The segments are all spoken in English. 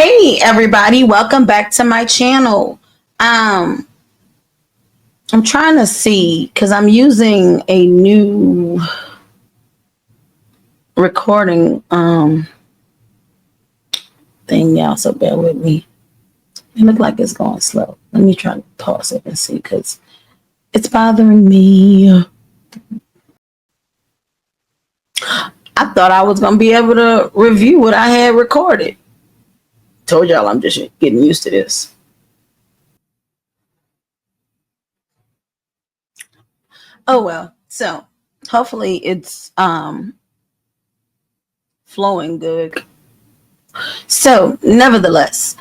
Hey everybody, welcome back to my channel. I'm trying to see because I'm using a new recording thing now, so bear with me. It looks like it's going slow. Let me try to pause it and see because it's bothering me. I thought I was gonna be able to review what I had recorded. Told y'all I'm just getting used to this. Oh well, so hopefully it's flowing good. So nevertheless,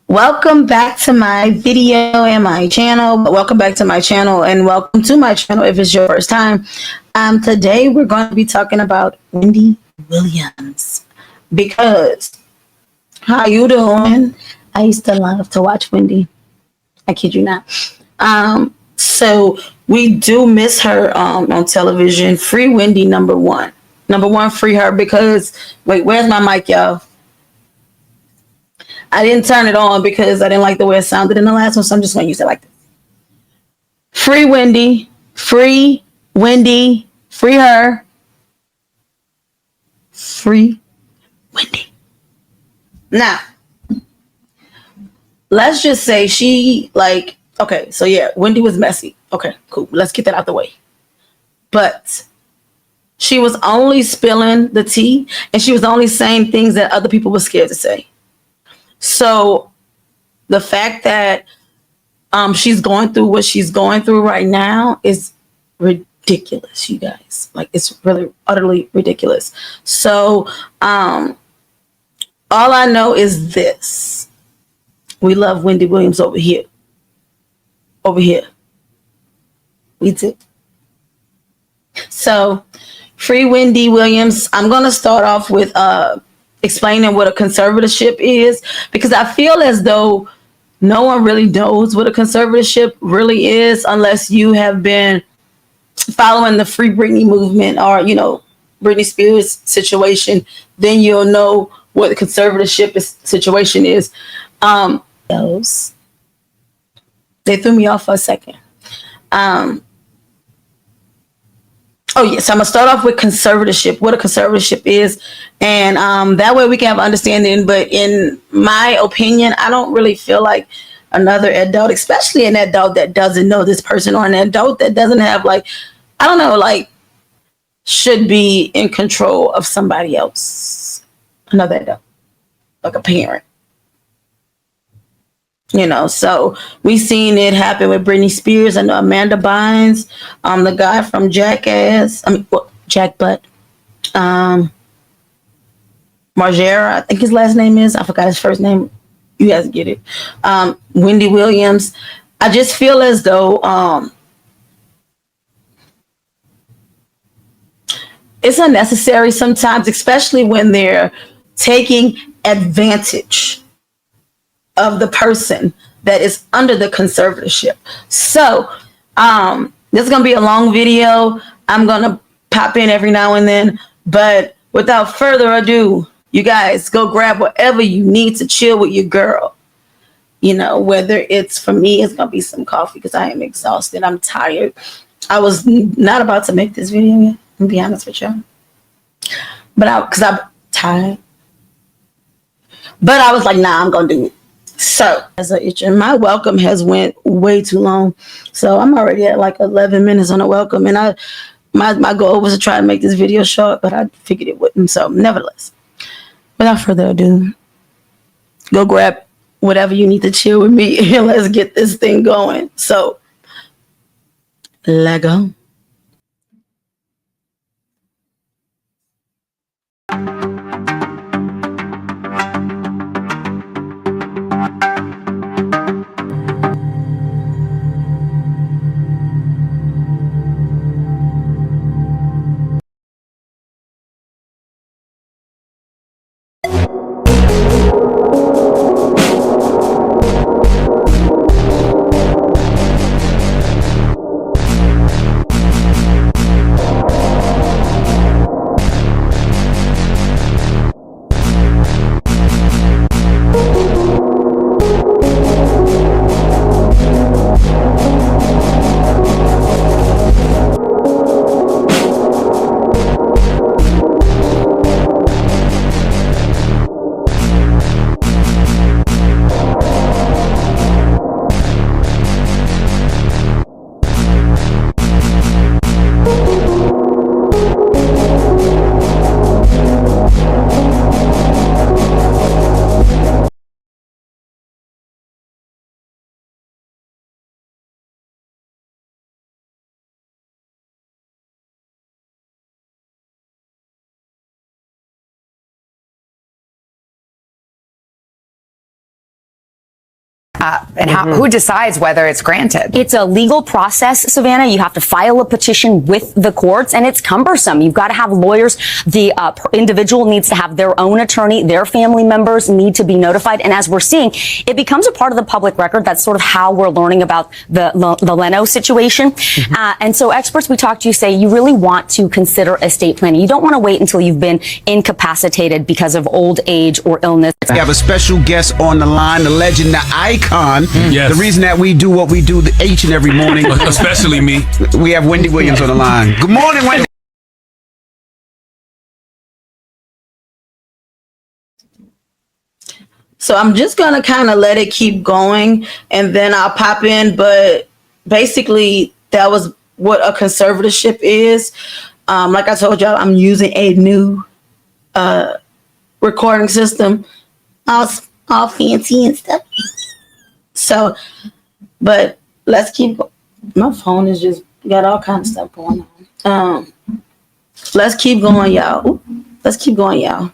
welcome back to my video and my channel. Welcome back to my channel and welcome to my channel if it's your first time. Today we're going to be talking about Wendy Williams because how you doing? I used to love to watch Wendy. I kid you not. So we do miss her on television. Free Wendy, number one. Number one, free her because, wait, where's my mic, y'all? I didn't turn it on because I didn't like the way it sounded in the last one, so I'm just going to use it like this. Free Wendy. Free Wendy. Free her. Free Wendy. Now, let's just say okay, so yeah, Wendy was messy. Okay, cool. Let's get that out the way. But she was only spilling the tea and she was only saying things that other people were scared to say. So the fact that she's going through what she's going through right now is ridiculous, you guys. Like, it's really utterly ridiculous. So all I know is this. We love Wendy Williams over here. Over here. We do. So, free Wendy Williams. I'm going to start off with explaining what a conservatorship is because I feel as though no one really knows what a conservatorship really is unless you have been following the Free Britney movement or, you know, Britney Spears situation. Then you'll know what the conservatorship situation is. They threw me off for a second. Oh yes, I'm gonna start off with conservatorship, what a conservatorship is, and that way we can have understanding. But in my opinion, I don't really feel like another adult, especially an adult that doesn't know this person or an adult that doesn't have should be in control of somebody else, another adult, like a parent. You know, so we seen it happen with Britney Spears and Amanda Bynes, the guy from Jackass. Jack Butt. Margera, I think his last name is. I forgot his first name. You guys get it. Wendy Williams. I just feel as though it's unnecessary sometimes, especially when they're taking advantage of the person that is under the conservatorship. So this is gonna be a long video. I'm gonna pop in every now and then, but without further ado, you guys go grab whatever you need to chill with your girl. You know, whether it's, for me, it's gonna be some coffee because I am exhausted. I'm tired. I was not about to make this video yet, to be honest with you, but because I'm tired. But I was like, nah, I'm gonna do it. So, as a itch, and my welcome has went way too long. So I'm already at like 11 minutes on a welcome. And my goal was to try to make this video short, but I figured it wouldn't. So nevertheless, without further ado, go grab whatever you need to chill with me and let's get this thing going. So, let go. And who decides whether it's granted? It's a legal process, Savannah. You have to file a petition with the courts, and it's cumbersome. You've got to have lawyers. The individual needs to have their own attorney. Their family members need to be notified. And as we're seeing, it becomes a part of the public record. That's sort of how we're learning about the Leno situation. And so experts we talk to say you really want to consider estate planning. You don't want to wait until you've been incapacitated because of old age or illness. We have a special guest on the line, the legend, the icon. Yes. The reason that we do what we do each and every morning. Especially me. We have Wendy Williams on the line. Good morning, Wendy. So I'm just going to kind of let it keep going and then I'll pop in. But basically, that was what a conservatorship is. Like I told y'all, I'm using a new recording system, all fancy and stuff. So, but let's keep going. My phone is just got all kinds of stuff going on. Let's keep going, y'all. Ooh, let's keep going, y'all.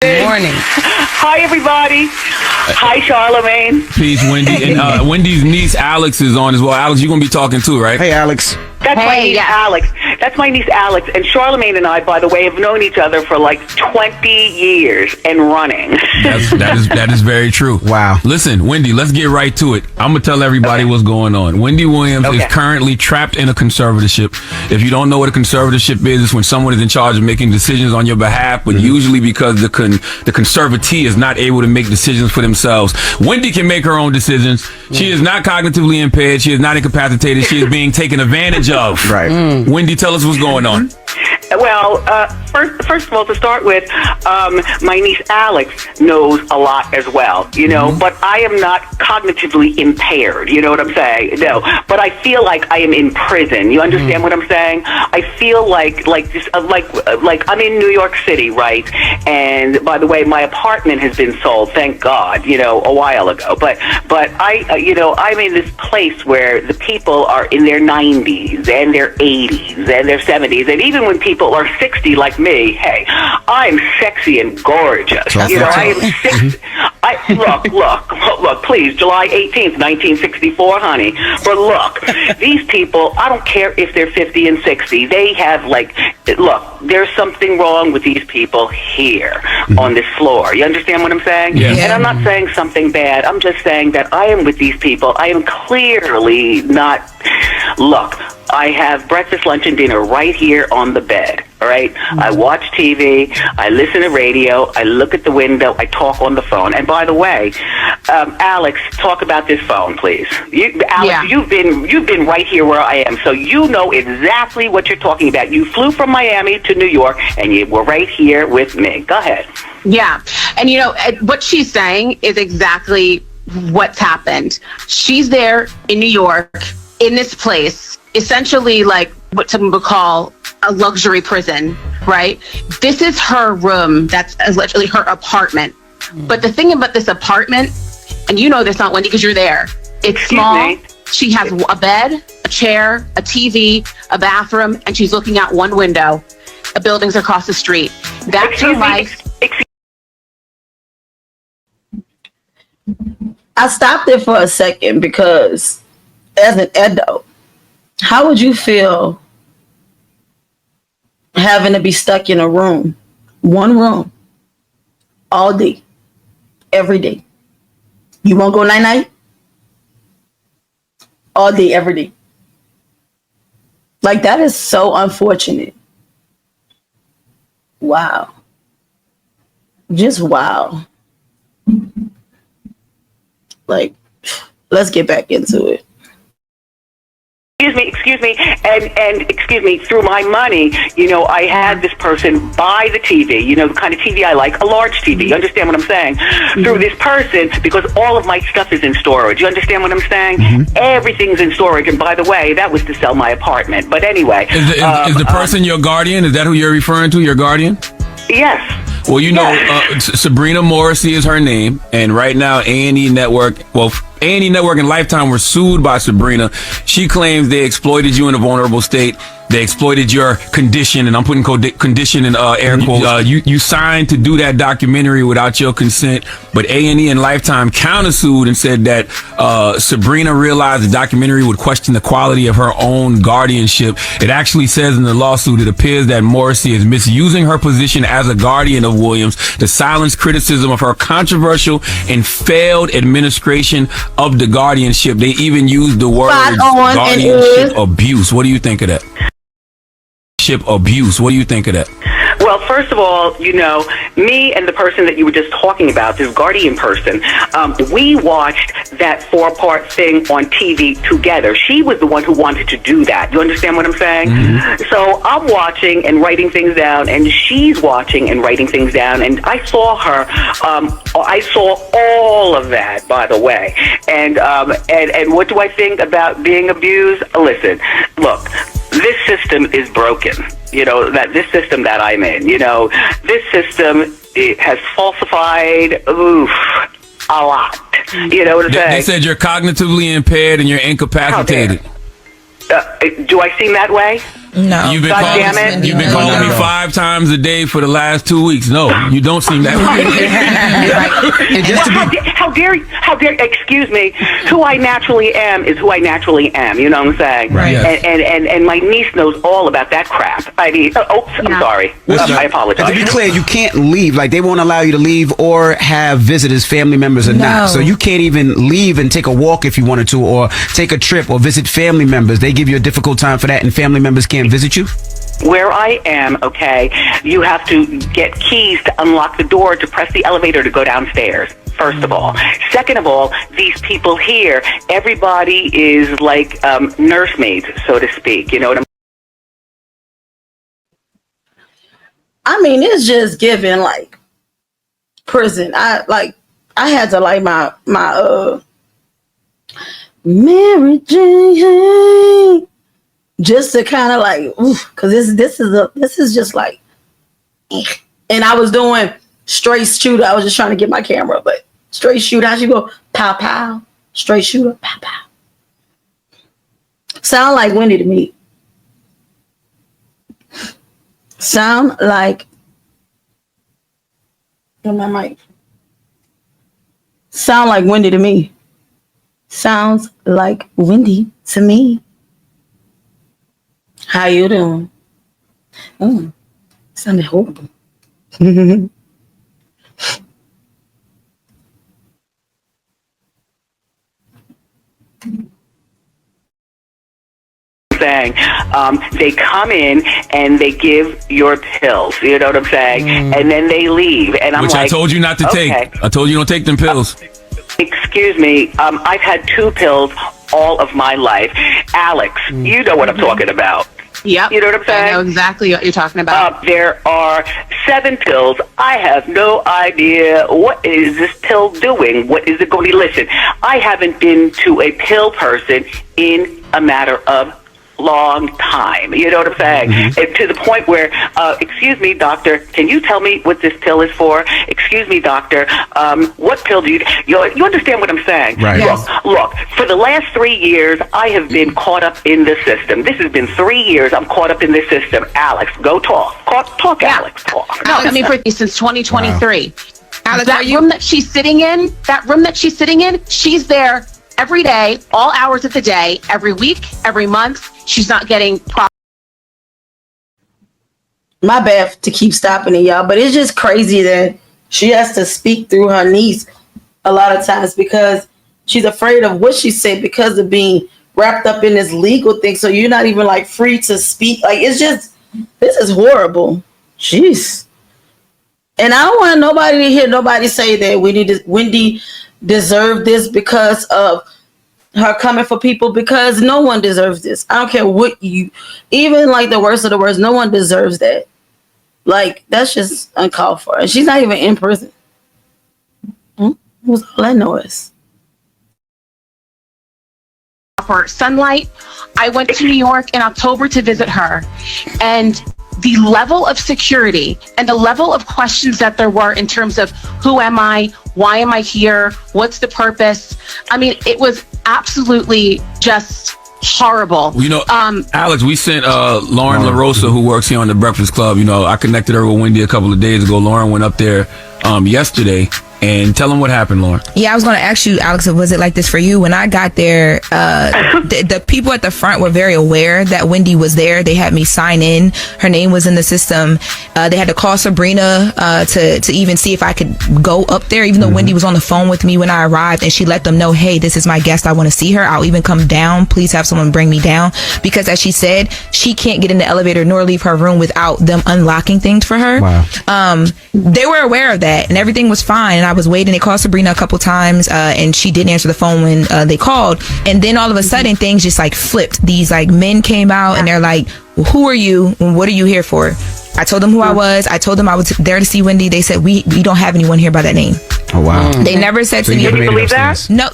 Good morning. Hi, everybody. Hi, Charlemagne. Peace, Wendy. And Wendy's niece, Alex, is on as well. Alex, you're going to be talking too, right? Hey, Alex. That's my niece, Alex. That's my niece, Alex. And Charlemagne and I, by the way, have known each other for like 20 years and running. That is very true. Wow. Listen, Wendy, let's get right to it. I'm going to tell everybody what's going on. Wendy Williams is currently trapped in a conservatorship. If you don't know what a conservatorship is, it's when someone is in charge of making decisions on your behalf, but usually because the conservatee is not able to make decisions for themselves. Wendy can make her own decisions. She is not cognitively impaired. She is not incapacitated. She is being taken advantage of. Right. Wendy, tell us what's going on. Well, first of all, to start with, my niece Alex knows a lot as well, you know, but I am not cognitively impaired, you know what I'm saying? No, but I feel like I am in prison. You understand what I'm saying? I feel like I'm in New York City, right? And by the way, my apartment has been sold, thank God, you know, a while ago. But I, you know, I'm in this place where the people are in their 90s and their 80s and their 70s, and even when people are 60 like me, hey, I'm sexy and gorgeous. You know, I am 60. Look, please, July 18th, 1964, honey. But look, these people, I don't care if they're 50 and 60. They have, like, look, there's something wrong with these people here on this floor. You understand what I'm saying? Yes. And I'm not saying something bad. I'm just saying that I am with these people. I am clearly not. Look, I have breakfast, lunch, and dinner right here on the bed, all right? I watch TV, I listen to radio, I look at the window, I talk on the phone. And by the way, Alex, talk about this phone, please. Alex, you've been right here where I am, so you know exactly what you're talking about. You flew from Miami to New York, and you were right here with me. Go ahead. Yeah, and you know, what she's saying is exactly what's happened. She's there in New York, in this place, essentially like what some would call a luxury prison, right? This is her room. That's literally her apartment. But the thing about this apartment, and you know this, not Wendy, because you're there, it's small. She has a bed, a chair, a TV, a bathroom, and she's looking out one window. The buildings across the street. That's her life. I stopped there for a second because as an adult, how would you feel having to be stuck in a room, one room, all day, every day? You won't go night-night? All day, every day. Like, that is so unfortunate. Wow. Just wow. Like, let's get back into it. Excuse me, and excuse me, through my money, you know, I had this person buy the TV, you know, the kind of TV I like, a large TV, you understand what I'm saying? Through this person, because all of my stuff is in storage, you understand what I'm saying? Everything's in storage, and by the way, that was to sell my apartment, but anyway. Is the person your guardian? Is that who you're referring to, your guardian? Yes. Well, you know, Sabrina Morrissey is her name, and right now A&E Network, A&E Network and Lifetime were sued by Sabrina. She claims they exploited you in a vulnerable state. They exploited your condition, and I'm putting condition in air quotes. You signed to do that documentary without your consent, but A&E and Lifetime countersued and said that Sabrina realized the documentary would question the quality of her own guardianship. It actually says in the lawsuit, it appears that Morrissey is misusing her position as a guardian of Williams to silence criticism of her controversial and failed administration of the guardianship. They even used the word guardianship abuse. What do you think of that? Abuse. What do you think of that? Well, first of all, you know, me and the person that you were just talking about, this guardian person, we watched that 4-part thing on TV together. She was the one who wanted to do that. You understand what I'm saying? Mm-hmm. So I'm watching and writing things down, and she's watching and writing things down, and I saw her. I saw all of that, by the way. And what do I think about being abused? Listen, look. This system is broken. You know, that this system that I'm in, you know, this system, it has falsified a lot. You know what I'm saying? They said you're cognitively impaired and you're incapacitated. Do I seem that way? No. You've been calling me 5 times a day for the last 2 weeks. No, you don't seem that way. How dare you, excuse me, who I naturally am is who I naturally am, you know what I'm saying? Right. Yes. And my niece knows all about that crap. I mean, I'm sorry. I apologize. To be clear, you can't leave. Like, they won't allow you to leave or have visitors, family members or not. So you can't even leave and take a walk if you wanted to, or take a trip or visit family members. They give you a difficult time for that, and family members can't visit you? Where I am, okay, you have to get keys to unlock the door to press the elevator to go downstairs, first of all. Second of all, these people here, everybody is like nursemaids, so to speak. You know what I mean, it's just given like prison. I had to like my Mary Jane, just to kind of like, because this is just like, and I was doing straight shooter. I was just trying to get my camera, but straight shooter, how she go, pow pow, straight shooter, pow pow. Sound like Wendy to me. Sound like, on my mic. Sound like Wendy to me. Sounds like Wendy to me. How you doing? Oh, sounded horrible. saying? They come in and they give your pills. You know what I'm saying? And then they leave. And I'm Which like, I told you not to take. I told you don't take them pills. Excuse me. I've had 2 pills all of my life. Alex, you know what I'm talking about. Yep. You know what I'm saying? I know exactly what you're talking about. There are 7 pills. I have no idea what is this pill doing. What is it going to be? Listen, I haven't been to a pill person in a matter of long time. You know what I'm saying? And to the point where, excuse me, doctor, can you tell me what this pill is for? Excuse me, doctor, what pill do you understand what I'm saying? Right. Yes. Look, for the last 3 years, I have been caught up in the system. This has been 3 years I'm caught up in this system. Alex, go talk. Talk, Alex, talk. No, I mean, since 2023. Wow. Alex, that room that she's sitting in, she's there every day, all hours of the day, every week, every month. She's not getting My bad to keep stopping it, y'all, but it's just crazy that she has to speak through her niece a lot of times because she's afraid of what she said because of being wrapped up in this legal thing. So you're not even like free to speak. Like, it's just, this is horrible. Jeez. And I don't want nobody to hear nobody say that Wendy deserved this because of her coming for people, because no one deserves this. I don't care what even like the worst of the worst, no one deserves that. Like, that's just uncalled for. And she's not even in prison. What's all that noise? for sunlight. I went to New York in October to visit her, and the level of security and the level of questions that there were in terms of who am I, why am I here, what's the purpose? I mean, it was absolutely just horrible. You know, Alex, we sent Lauren LaRosa, who works here on the Breakfast Club. You know, I connected her with Wendy a couple of days ago. Lauren went up there yesterday. And tell them what happened, Lauren. Yeah, I was going to ask you, Alex, was it like this for you? When I got there, the people at the front were very aware that Wendy was there. They had me sign in. Her name was in the system. They had to call Sabrina to even see if I could go up there, even though Wendy was on the phone with me when I arrived. And she let them know, hey, this is my guest. I want to see her. I'll even come down. Please have someone bring me down. Because as she said, she can't get in the elevator nor leave her room without them unlocking things for her. Wow. They were aware of that and everything was fine. And I was waiting. They called Sabrina a couple times and she didn't answer the phone when they called. And then all of a sudden things just like flipped. These like men came out and they're like, well, who are you? What are you here for? I told them who I was. I told them I was there to see Wendy. They said, we don't have anyone here by that name. Oh, wow. They never said to me. Did you believe that? No,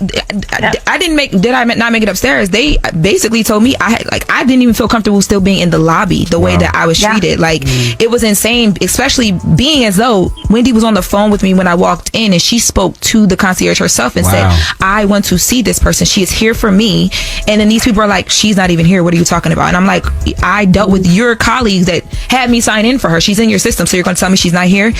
I didn't not make it upstairs? They basically told me I didn't even feel comfortable still being in the lobby the way that I was treated. Like, it was insane, especially being as though Wendy was on the phone with me when I walked in and she spoke to the concierge herself and said, I want to see this person. She is here for me. And then these people are like, she's not even here. What are you talking about? And I'm like, I dealt with your colleagues that had me sign in for her. She's in your system. So you're going to tell me she's not here?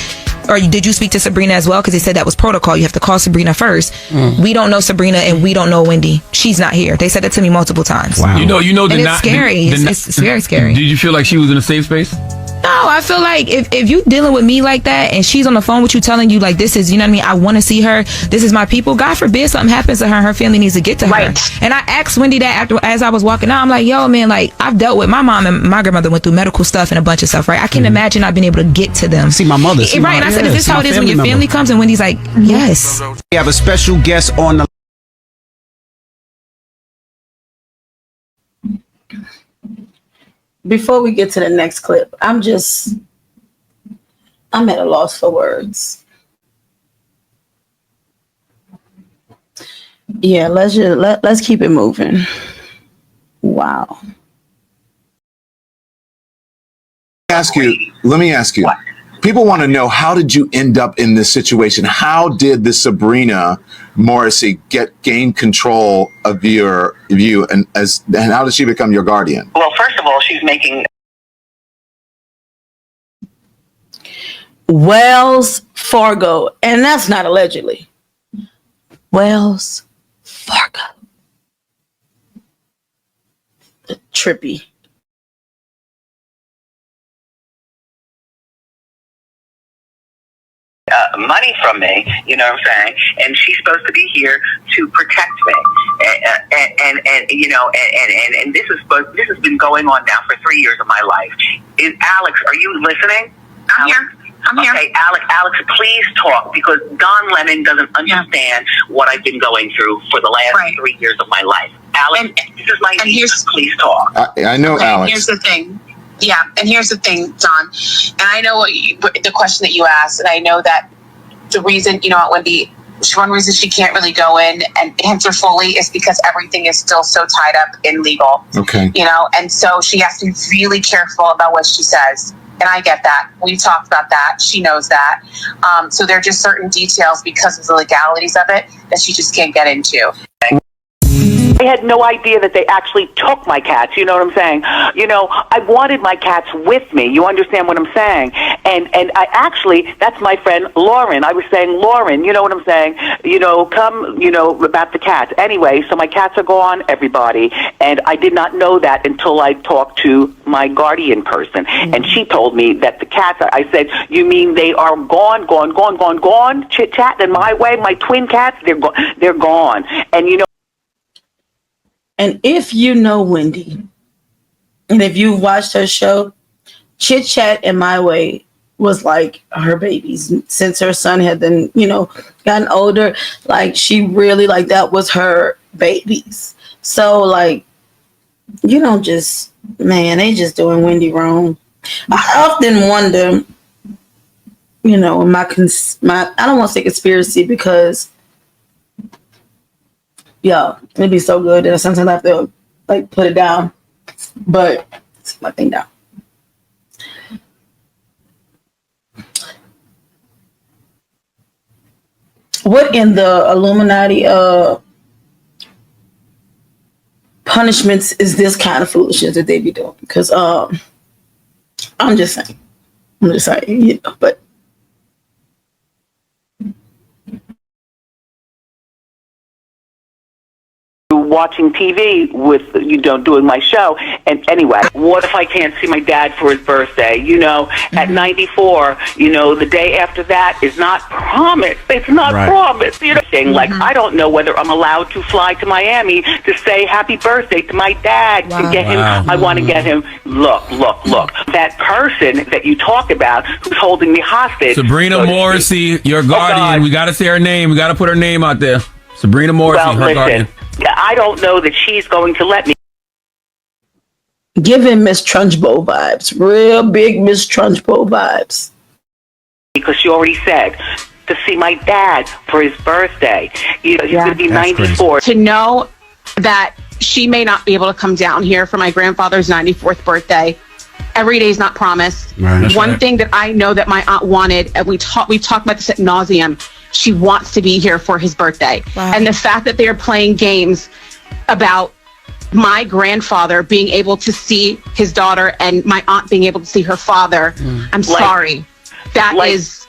Or did you speak to Sabrina as well? Because they said that was protocol. You have to call Sabrina first. We don't know Sabrina and we don't know Wendy. She's not here. They said that to me multiple times. Wow. You know, and it's scary. It's very scary. Did you feel like she was in a safe space? No, I feel like if you dealing with me like that and she's on the phone with you telling you like, this is, you know what I mean, I want to see her, this is my people, God forbid something happens to her and her family needs to get to her. And I asked Wendy that as I was walking out. I'm like, yo, man, like, I've dealt with my mom and my grandmother went through medical stuff and a bunch of stuff, right? I can't imagine not being able to get to them. See my mother. Right, and I said, is this how it is when your family comes? And Wendy's like, yes. We have a special guest on the Before we get to the next clip, I'm at a loss for words. Yeah, let's keep it moving. Wow. Let me ask you. People want to know, how did you end up in this situation? How did the Sabrina Morrissey gain control of you, and how did she become your guardian? Well, first of all, she's making Wells Fargo, and that's not allegedly. Wells Fargo. Trippy. money from me, you know what I'm saying? And she's supposed to be here to protect me. And you know, and this has been going on now for 3 years of my life. Alex, are you listening? I'm here. Okay, Alex, please talk, because Don Lemon doesn't understand what I've been going through for the last 3 years of my life. Alex, this is my niece. Please talk. I know, Alex. Here's the thing. Yeah, and here's the thing, Don. And I know the question that you asked, and I know that the reason, you know what, Wendy, one reason she can't really go in and answer fully is because everything is still so tied up in legal. Okay. You know, and so she has to be really careful about what she says. And I get that. We talked about that. She knows that. So there are just certain details because of the legalities of it that she just can't get into. I had no idea that they actually took my cats. You know what I'm saying? You know, I wanted my cats with me. You understand what I'm saying? And I actually, that's my friend Lauren. I was saying, Lauren, you know what I'm saying? You know, come, you know, about the cats. Anyway, so my cats are gone, everybody. And I did not know that until I talked to my guardian person. Mm-hmm. And she told me that the cats, I said, you mean they are gone? Chit-chat in my way, my twin cats, they're gone. And, you know, and if you know Wendy, and if you've watched her show, Chit Chat in My Way was like her babies. Since her son had been, you know, gotten older, like she really, like, that was her babies. So, like, you don't just, man, they just doing Wendy wrong. I often wonder, you know, my I don't want to say conspiracy, because yeah, it'd be so good that sometimes I have to, like, put it down. But it's my thing down. What in the Illuminati punishments is this kind of foolishness that they be doing. Because I'm just saying, but watching TV with, doing my show. And anyway, what if I can't see my dad for his birthday? At 94, the day after that is not promised. It's not promised. Like, I don't know whether I'm allowed to fly to Miami to say happy birthday to my dad and get him. I want to get him. Look. That person that you talk about who's holding me hostage. Sabrina Morrissey, your guardian. We got to say her name. We got to put her name out there. Sabrina Morrissey, her guardian. I don't know that she's going to let me. Giving Miss Trunchbull vibes, real big Miss Trunchbull vibes. Because she already said to see my dad for his birthday. He's going to be 94. To know that she may not be able to come down here for my grandfather's 94th birthday. Every day is not promised. One thing that I know that my aunt wanted, and we've talked about this ad nauseum, she wants to be here for his birthday. And the fact that they are playing games about my grandfather being able to see his daughter and my aunt being able to see her father, I'm sorry. That is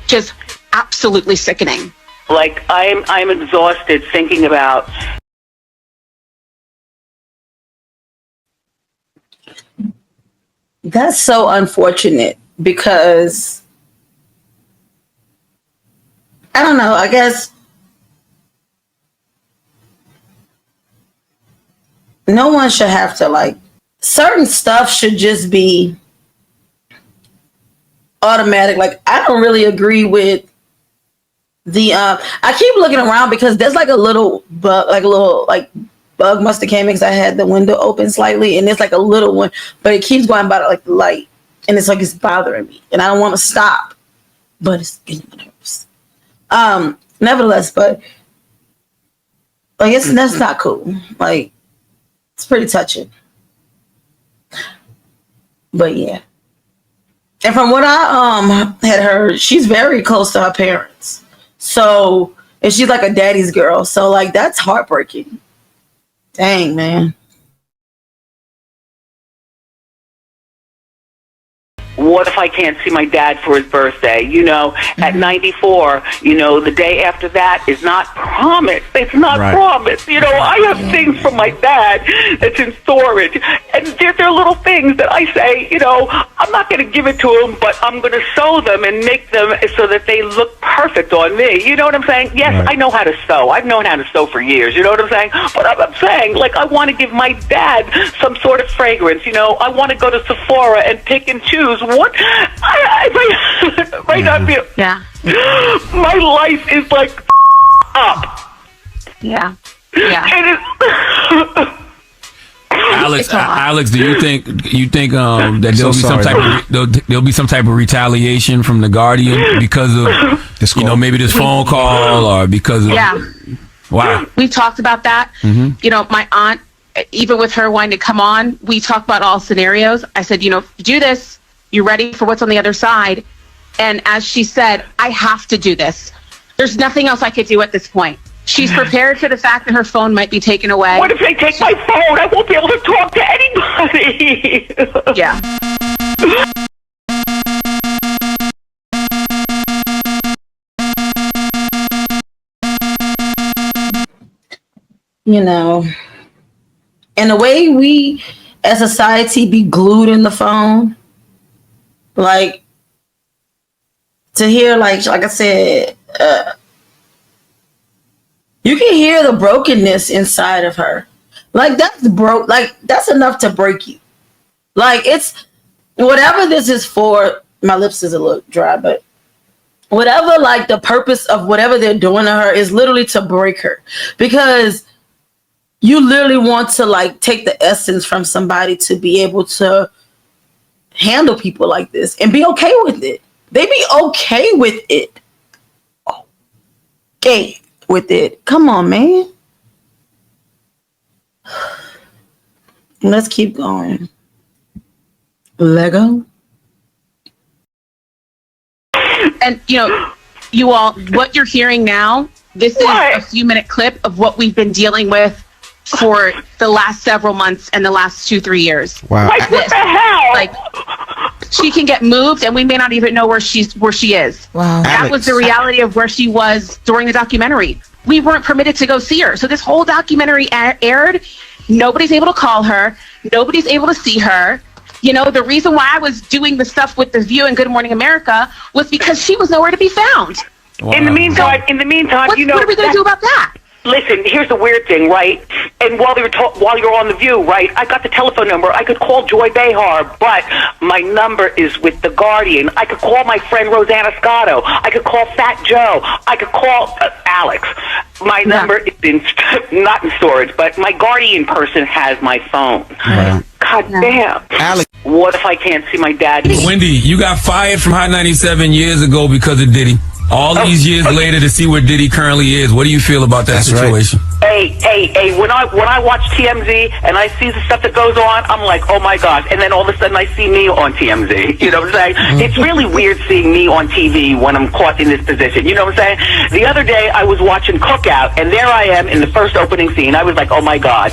just absolutely sickening. Like, I'm exhausted thinking about. That's so unfortunate because I don't know, I guess no one should have to, certain stuff should just be automatic. Like, I don't really agree with the I keep looking around because there's a little bug, bug must have came because I had the window open slightly, and it's a little one, but it keeps going by the light, and it's it's bothering me, and I don't want to stop, but it's getting my nerves. Nevertheless, but that's not cool. It's pretty touching. But yeah. And from what I had heard, she's very close to her parents. So, and she's a daddy's girl. So that's heartbreaking. Dang, man. What if I can't see my dad for his birthday? At 94, the day after that is not promised. It's not promised. I have things from my dad that's in storage. And there are little things that I say, I'm not going to give it to him, but I'm going to sew them and make them so that they look perfect on me. You know what I'm saying? Yes, I know how to sew. I've known how to sew for years. You know what I'm saying? But I'm saying, I want to give my dad some sort of fragrance. I want to go to Sephora and pick and choose what I might not be. Yeah. My life is up. Yeah. Alex, do you think that there'll be some type of retaliation from the Guardian because of this maybe this phone call or because of wow. We talked about that. My aunt, even with her wanting to come on, we talked about all scenarios. I said, do this. You're ready for what's on the other side. And as she said, I have to do this. There's nothing else I could do at this point. She's prepared for the fact that her phone might be taken away. What if they take my phone? I won't be able to talk to anybody. Yeah. And the way we as a society be glued in the phone, to hear, like I said, you can hear the brokenness inside of her. That's broke. That's enough to break you. It's whatever this is for. My lips is a little dry, but whatever, the purpose of whatever they're doing to her is literally to break her, because you literally want to take the essence from somebody to be able to handle people like this and be okay with it. They be okay with it. Okay with it. Come on, man. Let's keep going. Lego. And you all, what you're hearing now, this is a few-minute clip of what we've been dealing with for the last several months and the last 2-3 years. Wow. Like, what the hell? Like, she can get moved and we may not even know where she is. Wow. That was the reality of where she was during the documentary. We weren't permitted to go see her. So this whole documentary aired. Nobody's able to call her. Nobody's able to see her. You know, the reason why I was doing the stuff with The View and Good Morning America was because she was nowhere to be found. Wow. In the meantime, What are we going to do about that? Listen, here's the weird thing, right? And while you're on The View, right, I got the telephone number. I could call Joy Behar, but my number is with The Guardian. I could call my friend Rosanna Scotto. I could call Fat Joe. I could call Alex. My number is not in storage, but my Guardian person has my phone. Wow. God damn. Alex. What if I can't see my dad? Wendy, you got fired from Hot 97 years ago because of Diddy. All these years later to see where Diddy currently is. What do you feel about that situation? Hey, when I watch TMZ and I see the stuff that goes on, I'm like, oh my gosh. And then all of a sudden I see me on TMZ. You know what I'm saying? It's really weird seeing me on TV when I'm caught in this position. You know what I'm saying? The other day I was watching Cookout and there I am in the first opening scene. I was like, oh my God.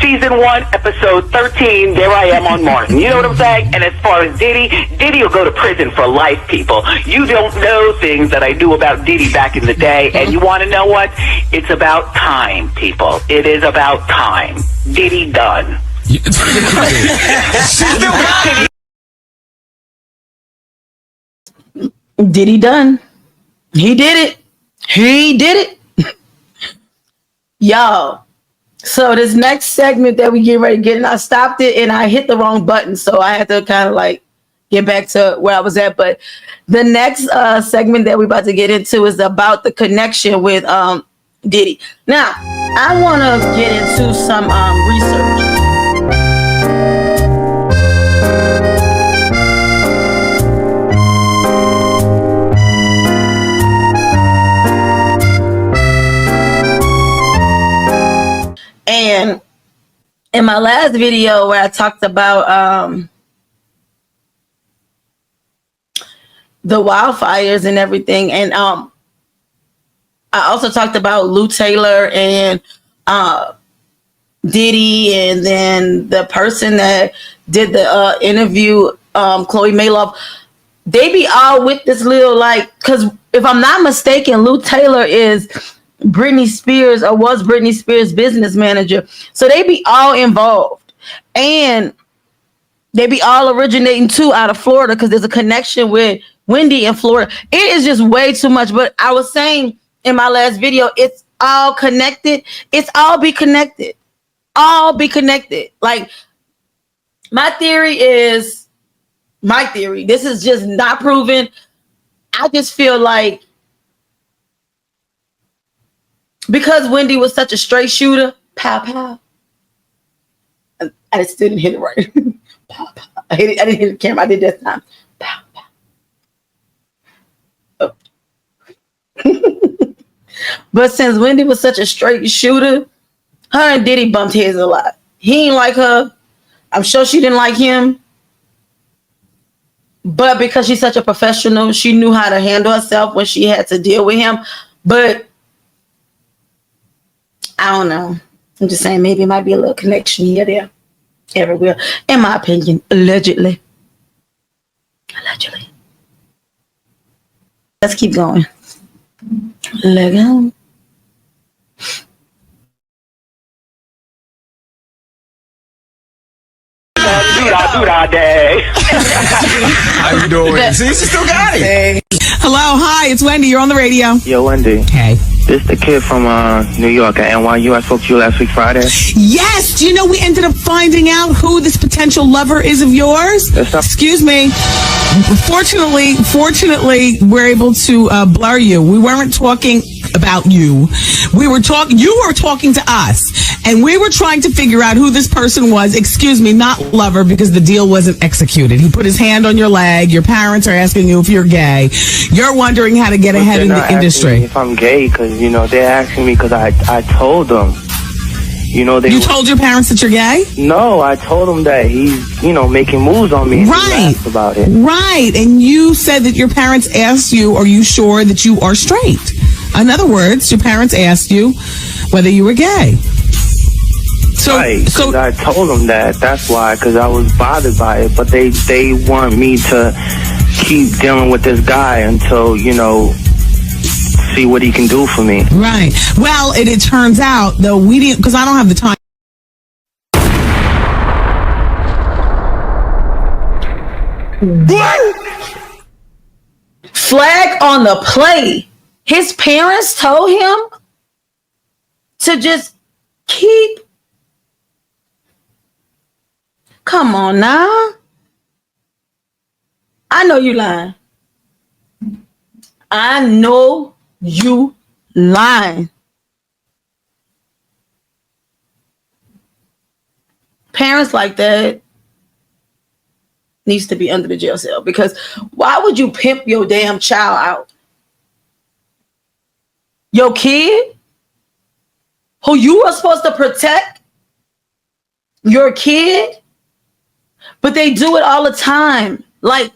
Season 1, episode 13, there I am on Martin. You know what I'm saying? And as far as Diddy will go to prison for life, people. You don't know things that I knew about Diddy back in the day. And you want to know what? It's about time, people. It is about time. Diddy done. Diddy done. He did it. He did it. Y'all. So this next segment that we get ready to get, and I stopped it and I hit the wrong button. So I had to kind of like get back to where I was at. But the next segment that we're about to get into is about the connection with Diddy. Now, I want to get into some research. And in my last video where I talked about the wildfires and everything, and I also talked about Lou Taylor and Diddy, and then the person that did the interview, Chloe Maloff. They be all with this little, like, because if I'm not mistaken, Lou Taylor is Britney Spears, or was Britney Spears' business manager. So they be all involved, and they be all originating too out of Florida, because there's a connection with Wendy in Florida. It is just way too much. But I was saying in my last video, it's all connected. It's all be connected. All be connected. Like, my theory. This is just not proven. I just feel like because Wendy was such a straight shooter, pow, pow. I just didn't hit it right. Pow, pow. I didn't hit the camera. I did this time. Pow, pow. Oh. But since Wendy was such a straight shooter, her and Diddy bumped heads a lot. He ain't like her. I'm sure she didn't like him. But because she's such a professional, she knew how to handle herself when she had to deal with him. But I don't know. I'm just saying maybe it might be a little connection here, there, everywhere. In my opinion, allegedly. Allegedly. Let's keep going. Let go. How you doing? See, she still got it. Hello, hi, it's Wendy. You're on the radio. Yo, Wendy. Hey. This the kid from New York at NYU. I spoke to you last week, Friday. Yes. Do you know we ended up finding out who this potential lover is of yours? Excuse me. Fortunately, we're able to blur you. We weren't talking about you. You were talking to us, and we were trying to figure out who this person was. Excuse me, not lover, because the deal wasn't executed. He put his hand on your leg. Your parents are asking you if you're gay. You're wondering how to get ahead in the industry. If I'm gay, because they're asking me because I told them. You told your parents that you're gay? No, I told them that he's making moves on me. Right. About it. Right, and you said that your parents asked you, are you sure that you are straight? In other words, your parents asked you whether you were gay. Right, because I told them that. That's why, because I was bothered by it. But they want me to keep dealing with this guy until, see what he can do for me. Right. Well, it turns out, though, we didn't, because I don't have the time. Flag on the play. His parents told him to just keep. Come on now. I know you lying. I know you lying. Parents like that needs to be under the jail cell, because why would you pimp your damn child out? Your kid, who you were supposed to protect, your kid, but they do it all the time. Like,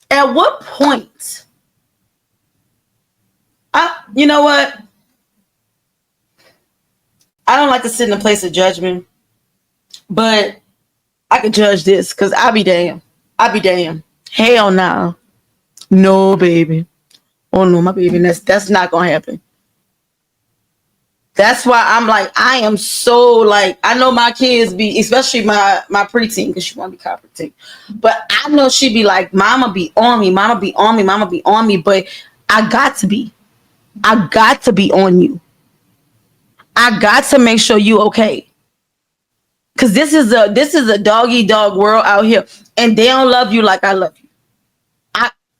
at what point? You know what? I don't like to sit in a place of judgment, but I could judge this, because I be damn. Hell no. No, baby. Oh no, my baby. That's not gonna happen. That's why I'm like, I am so like, I know my kids be, especially my preteen, because she want to be competent. But I know she be like, mama be on me, mama be on me, mama be on me. But I got to be on you. I got to make sure you okay. Because this is a doggy dog world out here, and they don't love you like I love you.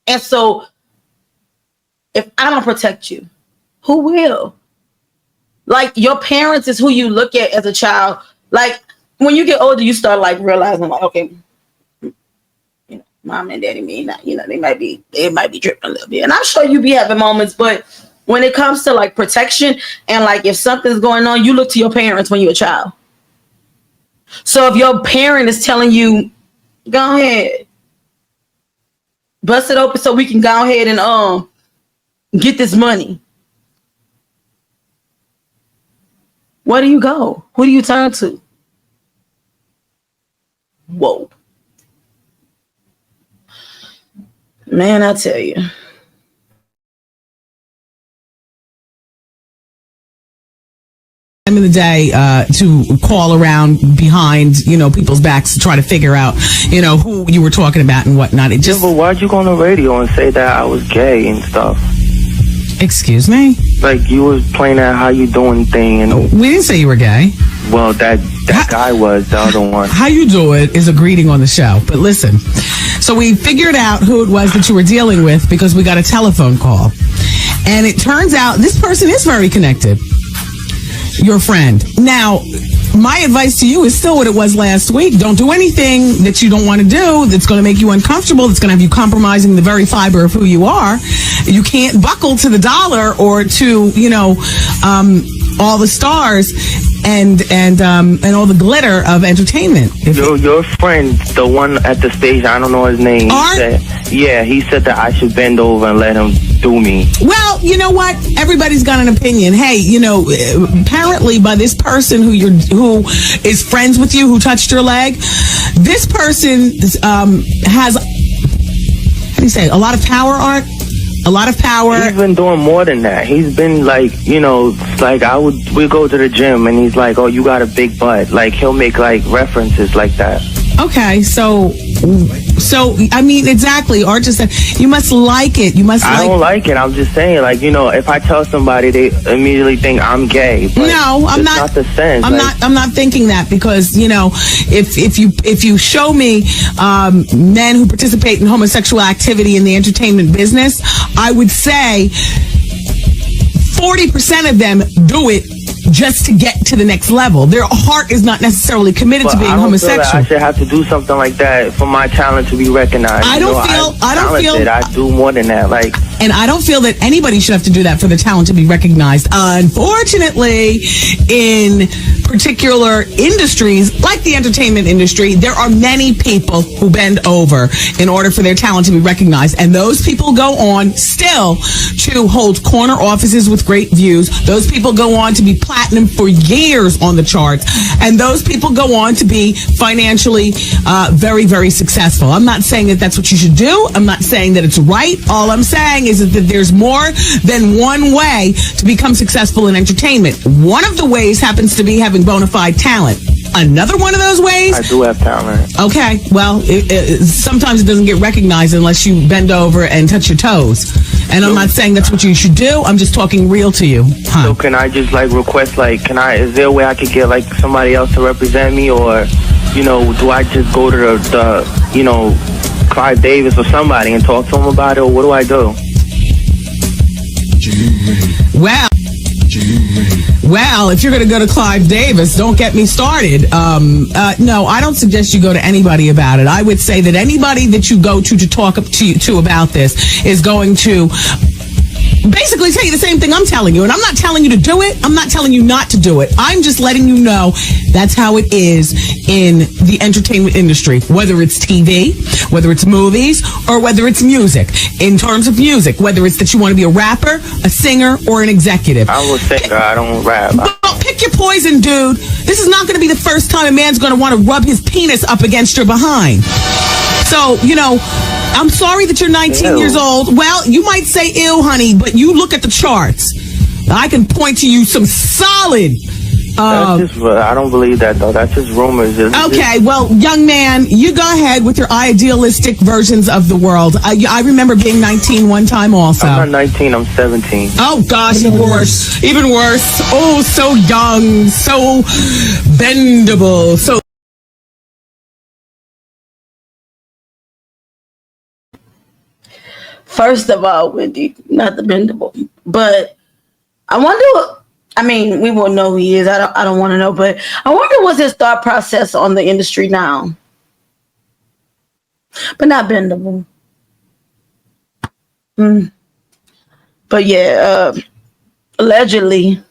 And so if I don't protect you, who will? Like, your parents is who you look at as a child. Like, when you get older, you start like realizing, like, okay, mom and daddy may not, they might be dripping a little bit. And I'm sure you be having moments, but when it comes to like protection and like if something's going on, you look to your parents when you're a child. So if your parent is telling you, go ahead, bust it open so we can go ahead and get this money. Where do you go? Who do you turn to? Whoa. Man, I tell you. Time of the day to call around behind, people's backs to try to figure out, who you were talking about and whatnot. It just. Yeah, but why'd you go on the radio and say that I was gay and stuff? Excuse me? Like, you was playing that how you doing thing, and we didn't say you were gay. Well, that guy was the other one. How you do it is a greeting on the show. But listen, so we figured out who it was that you were dealing with because we got a telephone call. And it turns out this person is very connected. Your friend. Now, my advice to you is still what it was last week. Don't do anything that you don't want to do that's going to make you uncomfortable, that's going to have you compromising the very fiber of who you are. You can't buckle to the dollar or to, all the stars and all the glitter of entertainment. Your friend, the one at the stage, I don't know his name. He said that I should bend over and let him do me. Well, you know what? Everybody's got an opinion. Hey, apparently by this person who is friends with you, who touched your leg, this person has, how do you say, a lot of power, Art? A lot of power. He's been doing more than that. He's been like, like we go to the gym and he's like, oh, you got a big butt. Like, he'll make like references like that. Okay, so I mean, exactly. Art just said you must like it. I don't like it. I'm just saying, like, if I tell somebody, they immediately think I'm gay. But no, I'm not. Not the sense. I'm not thinking that, because if you show me men who participate in homosexual activity in the entertainment business, I would say 40% of them do it just to get to the next level. Their heart is not necessarily committed to being homosexual. I should have to do something like that for my talent to be recognized. I don't feel I do more than that. Like, and I don't feel that anybody should have to do that for the talent to be recognized. Unfortunately, in particular industries, like the entertainment industry, there are many people who bend over in order for their talent to be recognized. And those people go on still to hold corner offices with great views. Those people go on to be platinum for years on the charts. And those people go on to be financially very, very successful. I'm not saying that that's what you should do. I'm not saying that it's right. All I'm saying is that there's more than one way to become successful in entertainment. One of the ways happens to be having bona fide talent. Another one of those ways? I do have talent. Okay, well, sometimes it doesn't get recognized unless you bend over and touch your toes. And I'm not saying that's what you should do. I'm just talking real to you. So can I just request, is there a way I could get somebody else to represent me, or, do I just go to the Clive Davis or somebody and talk to him about it, or what do I do? Well, if you're going to go to Clive Davis, don't get me started. No, I don't suggest you go to anybody about it. I would say that anybody that you go to talk to about this is going to basically tell you the same thing I'm telling you. And I'm not telling you to do it. I'm not telling you not to do it. I'm just letting you know that's how it is in the entertainment industry, whether it's TV, whether it's movies, or whether it's music. In terms of music, whether it's that you want to be a rapper, a singer, or an executive. I'm a singer. I don't rap. Well, pick your poison, dude. This is not going to be the first time a man's going to want to rub his penis up against your behind. So, I'm sorry that you're 19 years old. Well, you might say ill, honey, but you look at the charts. I can point to you some solid. I don't believe that, though. That's just rumors. Okay, well, young man, you go ahead with your idealistic versions of the world. I remember being 19 one time also. I'm not 19, I'm 17. Oh, gosh, even worse. Even worse. Oh, so young, so bendable, so... First of all, Wendy, not the bendable, but I wonder. I mean, we won't know who he is. I don't want to know, but I wonder what's his thought process on the industry now. But not bendable. But yeah, allegedly,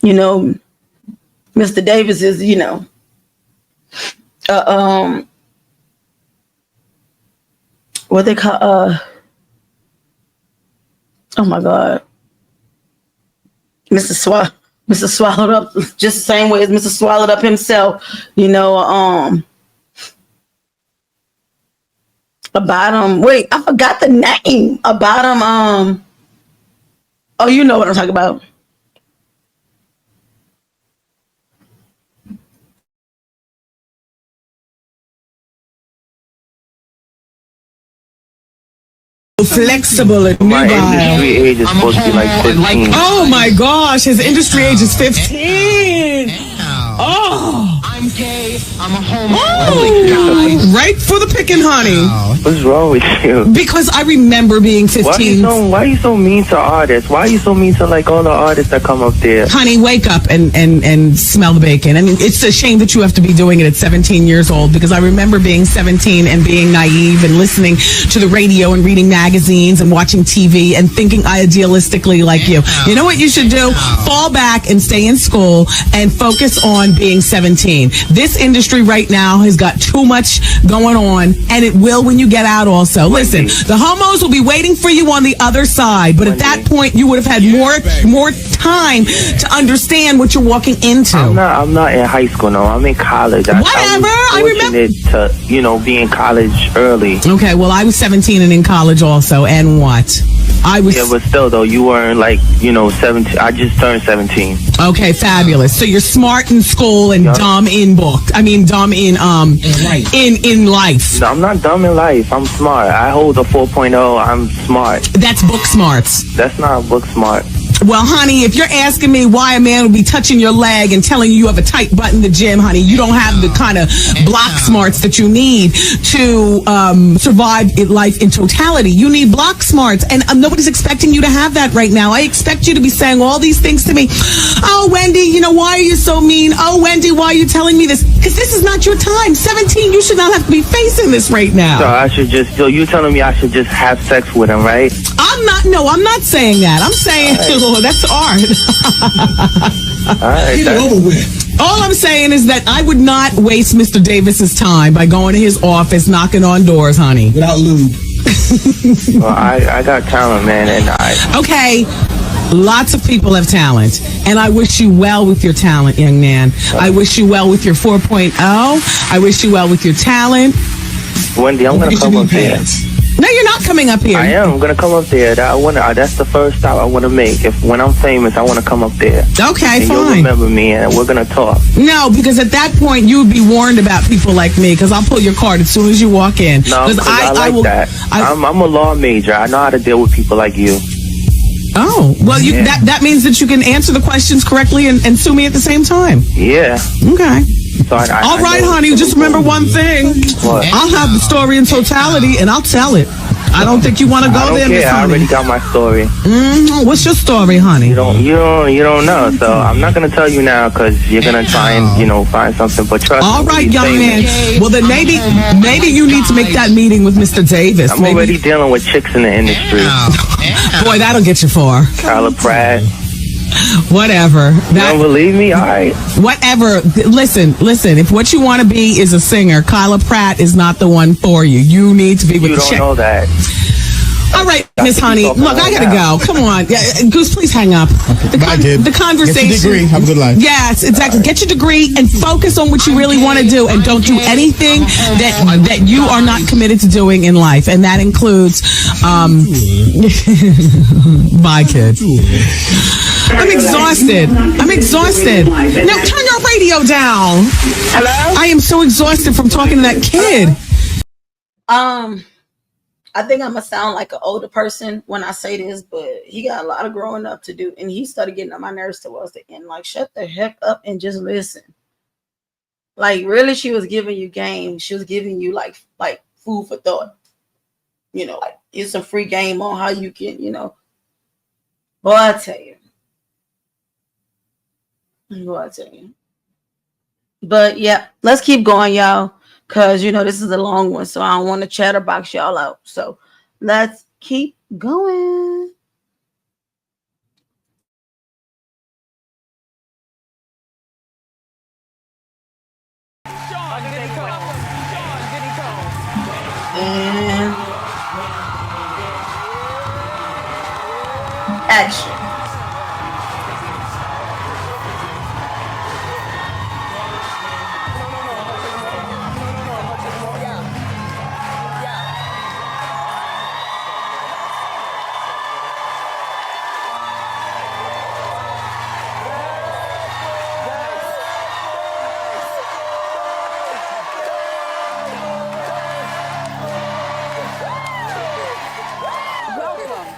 Mr. Davis is, what they call oh my God, Mr. Swallowed Up, just the same way as Mr. Swallowed Up himself, about him. Wait, I forgot the name about him. Oh, you know what I'm talking about. Flexible and my industry age is supposed to be 15. Oh my gosh, his industry age is 15. Oh, I'm gay. I'm a homo. Oh, right for the picking, honey. What's wrong with you? Because I remember being 15. Why are you so mean to artists? Why are you so mean to all the artists that come up there? Honey, wake up and smell the bacon. I mean, it's a shame that you have to be doing it at 17 years old, because I remember being 17 and being naive and listening to the radio and reading magazines and watching TV and thinking idealistically like you. You know what you should do? Fall back and stay in school and focus on being 17. This industry right now has got too much going on, and it will when you get out also. Listen, the homos will be waiting for you on the other side, but at that point you would have had more time to understand what you're walking into. I'm not in high school, no. I'm in college. I remember to, be in college early. Okay, well, I was 17 and in college also, and what? Yeah, but still, though, you weren't 17. I just turned 17. Okay, fabulous. So you're smart in school and dumb in book. I mean, dumb in life. In life. No, I'm not dumb in life. I'm smart. I hold a 4.0. I'm smart. That's book smarts. That's not book smart. Well, honey, if you're asking me why a man would be touching your leg and telling you have a tight butt in the gym, honey, you don't have the kind of block smarts that you need to survive life in totality. You need block smarts, and nobody's expecting you to have that right now. I expect you to be saying all these things to me. Oh, Wendy, why are you so mean? Oh, Wendy, why are you telling me this? Because this is not your time. 17, you should not have to be facing this right now. So I should just, you're telling me I should just have sex with him, right? I'm not saying that. I'm saying, Oh, that's art. All right. Get it over with. All I'm saying is that I would not waste Mr. Davis's time by going to his office, knocking on doors, honey. Without lube. Well, I got talent, man, and Okay. Lots of people have talent, and I wish you well with your talent, young man. I wish you well with your 4.0. I wish you well with your talent. Wendy, I'm gonna come up there. No, you're not coming up here. I am. I'm gonna come up there. That's the first stop I want to make. When I'm famous, I want to come up there. Okay, and fine. You'll remember me, and we're gonna talk. No, because at that point you would be warned about people like me. Because I'll pull your card as soon as you walk in. No, because I like that. I'm a law major. I know how to deal with people like you. Oh, well, that means that you can answer the questions correctly and sue me at the same time. Yeah. Okay. So all right, honey, just remember one thing. What? I'll have the story in totality, and I'll tell it. I don't think you want to go there, Miss I Honey. already got my story. What's your story, honey? You don't know. So I'm not gonna tell you now because you're gonna try and find something. But trust me. All right, young man. Well, then maybe you need to make that meeting with Mr. Davis. I'm already dealing with chicks in the industry. Boy, that'll get you far. Kyla Pratt. Whatever. You don't believe me? All right. Whatever. Listen. If what you want to be is a singer, Kyla Pratt is not the one for you. You need to be with You the don't chick. know that. All right, Miss Honey. Look, I gotta go. Come on, Goose. Please hang up. The conversation. Get your degree. Have a good life. Yes, exactly. Get your degree and focus on what you really want to do, and don't do anything that you are not committed to doing in life, and that includes. Bye, kid. I'm exhausted. Now turn your radio down. Hello? I am so exhausted from talking to that kid. I think I'm gonna sound like an older person when I say this, but he got a lot of growing up to do, and he started getting on my nerves towards the end. Like, shut the heck up and just listen. Like, really, she was giving you game. She was giving you like food for thought. Like it's a free game on how you can, Boy, I tell you. But yeah, let's keep going, y'all. Because, this is a long one, so I don't want to chatterbox y'all out. So let's keep going. And action.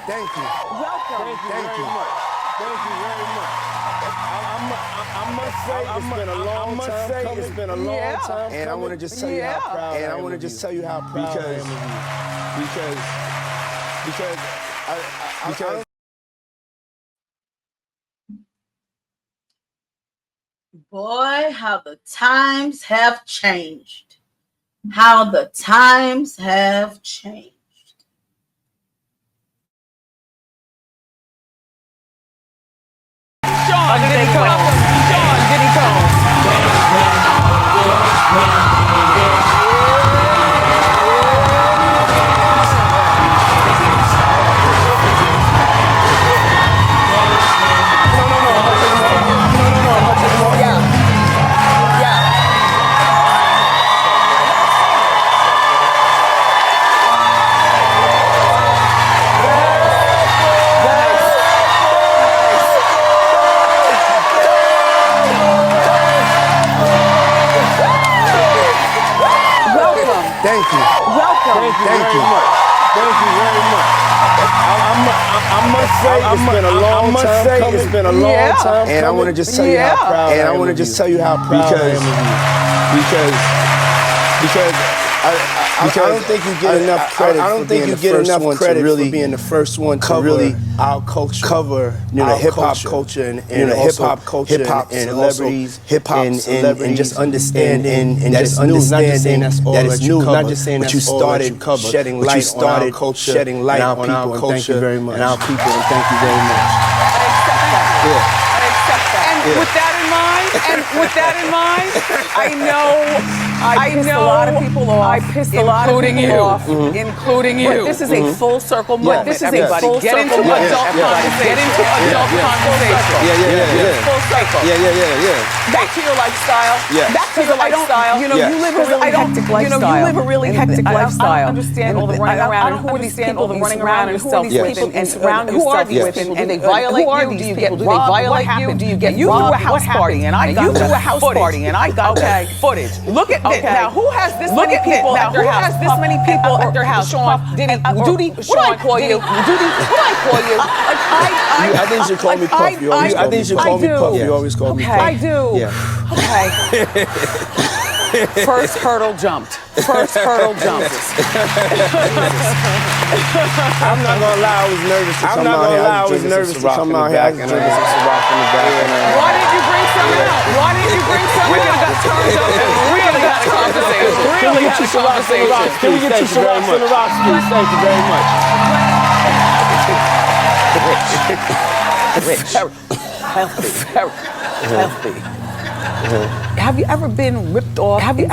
Thank you. Welcome. Thank you very much. I must say it's been a long time. It's been a long time. And I want to just tell you how proud I am. And I want to just tell you how proud I am of you. Because Boy, how the times have changed. How the times have changed. Sean, did he come? thank you. Welcome. Thank you very much. Thank you very much. I must say it's been a long time. It's been a long time. And I want to just tell you how proud I am. And I want to just tell you how proud I am of you. Because I don't think you get enough credit. I don't think you get enough credit for being the first one to really our culture, cover hip hop culture and hip hop culture, hip hop celebrities, hip hop and just understanding and just understanding that it's new. Not just saying that you started shedding light on our culture, shedding light on our culture and our people. And thank you very much. I accept that. And with that in mind, I know I pissed a lot of people off. I pissed a lot of people off, including you. But this is a full circle moment. This is a full circle moment. Get into adult conversation. Full circle. Back to your lifestyle. Back to your lifestyle. You live a really hectic lifestyle. You live a really hectic lifestyle. I don't understand all the running around. Who are these people that running around yourself with and surround yourself with? And they violate you? Do you get robbed? What happened? Do you get robbed? You threw a house party and I got footage. Look at this. Now, who has this many people at their house? Who has this many people at their house? Sean, Judy, what do I call you? Judy, what do I call you? I think you should call me Puff. I think you should call me Puff. You always call me Puff. I do. Yeah. Okay. First hurdle jumped. I'm not gonna lie, I was nervous to come out here. I was nervous to come out here. I can drink some Ciroc from the back. Why did you bring some out? We could have got turned up and really had a conversation. Can we get you Ciroc from the rocks? Can we get you Ciroc from the rocks, please? Thank you very much. Healthy. Have you ever been ripped off in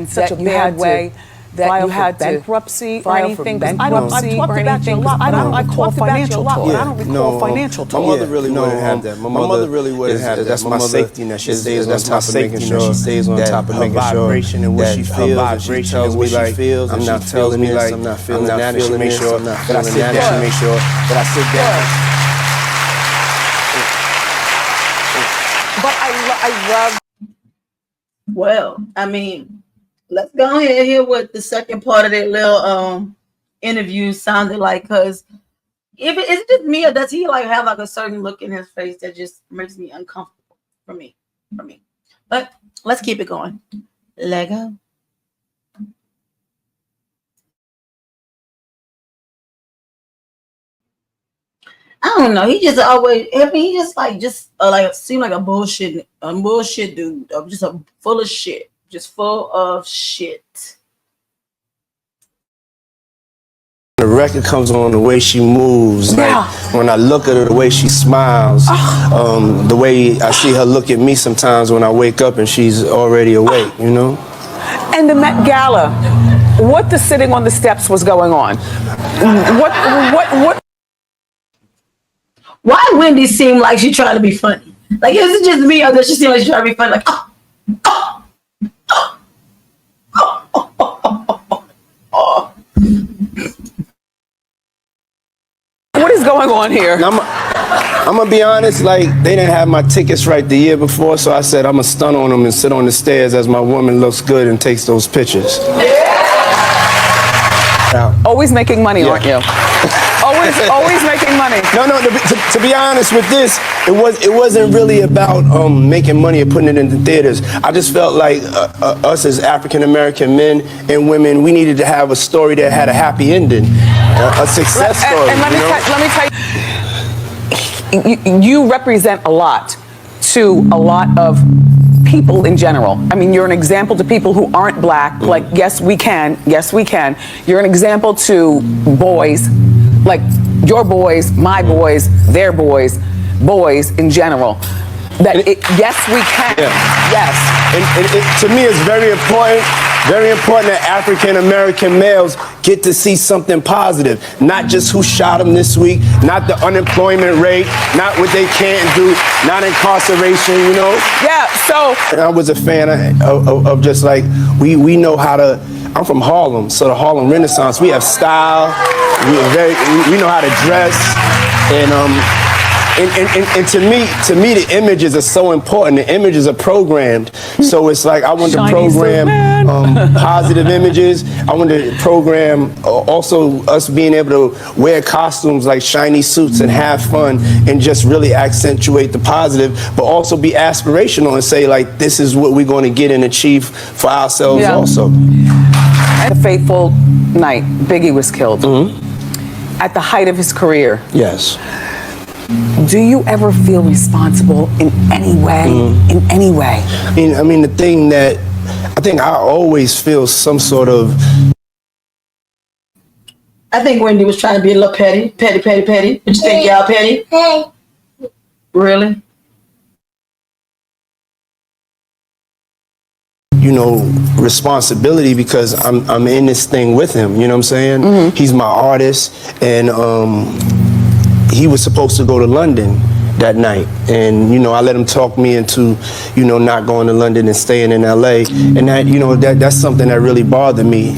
such a bad way that you had bankruptcy or anything? I talked about you a lot. I don't recall financial talk. I don't recall financial talk. My mother really wouldn't have that. My mother really wouldn't have that. That's my safety net. She stays on top of making sure she stays on top of making sure vibration and what she feels. She tells me like I'm not feeling this. I'm not feeling that. She makes sure that I sit down. She makes sure that I sit down. But I love. Well, I mean, let's go ahead and hear what the second part of that little interview sounded like. Because if is it just me or does he like have like a certain look in his face that just makes me uncomfortable? For me. But let's keep it going. Lego. I don't know. He just always. I mean, he just seemed like a bullshit dude. Just full of shit. Just full of shit. The record comes on the way she moves. Yeah. Like when I look at her, the way she smiles, the way I see her look at me sometimes when I wake up and she's already awake. You know. And the Met Gala, what the sitting on the steps was going on? What? Why Wendy seem like she's trying to be funny? Like, is it just me or does she seem like she's trying to be funny? Like, What is going on here? I'm gonna be honest, like they didn't have my tickets right the year before, so I said I'm gonna stun on them and sit on the stairs as my woman looks good and takes those pictures. Always making money, aren't you? Always making money. No. To be honest with this, it wasn't really about making money or putting it into theaters. I just felt like us as African American men and women, we needed to have a story that had a happy ending, a success story. And let me tell you, you represent a lot to a lot of people in general. I mean, you're an example to people who aren't black. Like, yes, we can. You're an example to boys, like your boys, my boys, their boys in general. Yes, we can. Yeah. Yes. And to me, it's very important that African American males get to see something positive, not just who shot them this week, not the unemployment rate, not what they can't do, not incarceration, you know? Yeah, so. And I was a fan of just like, we know how to, I'm from Harlem, so the Harlem Renaissance, we have style, we know how to dress, and to me, the images are so important. The images are programmed. So it's like I want to program positive images. I want to program also us being able to wear costumes like shiny suits and have fun and just really accentuate the positive, but also be aspirational and say like, this is what we're going to get and achieve for ourselves also. At the fateful night, Biggie was killed. At the height of his career. Yes. Do you ever feel responsible in any way? I mean, the thing that I think I always feel some sort of. I think Wendy was trying to be a little petty. What you think, y'all, petty? Really? Responsibility, because I'm in this thing with him, you know what I'm saying? Mm-hmm. He's my artist, and he was supposed to go to London that night, and I let him talk me into not going to London and staying in LA, and that that's something that really bothered me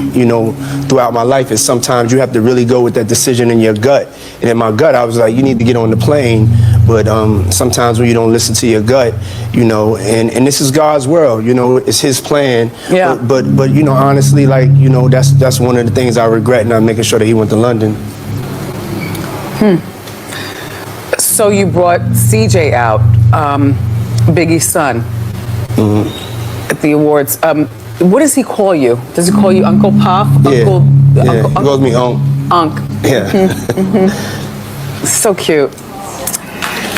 throughout my life, is sometimes you have to really go with that decision in your gut. And in my gut I was like, you need to get on the plane, but sometimes when you don't listen to your gut, and this is God's world, it's his plan. Yeah. But honestly, like, that's one of the things I regret, not making sure that he went to London. So you brought CJ out, Biggie's son, at the awards. What does he call you? Does he call you Uncle Puff? Yeah. Uncle, He calls me Unc. Unc. Yeah. So cute.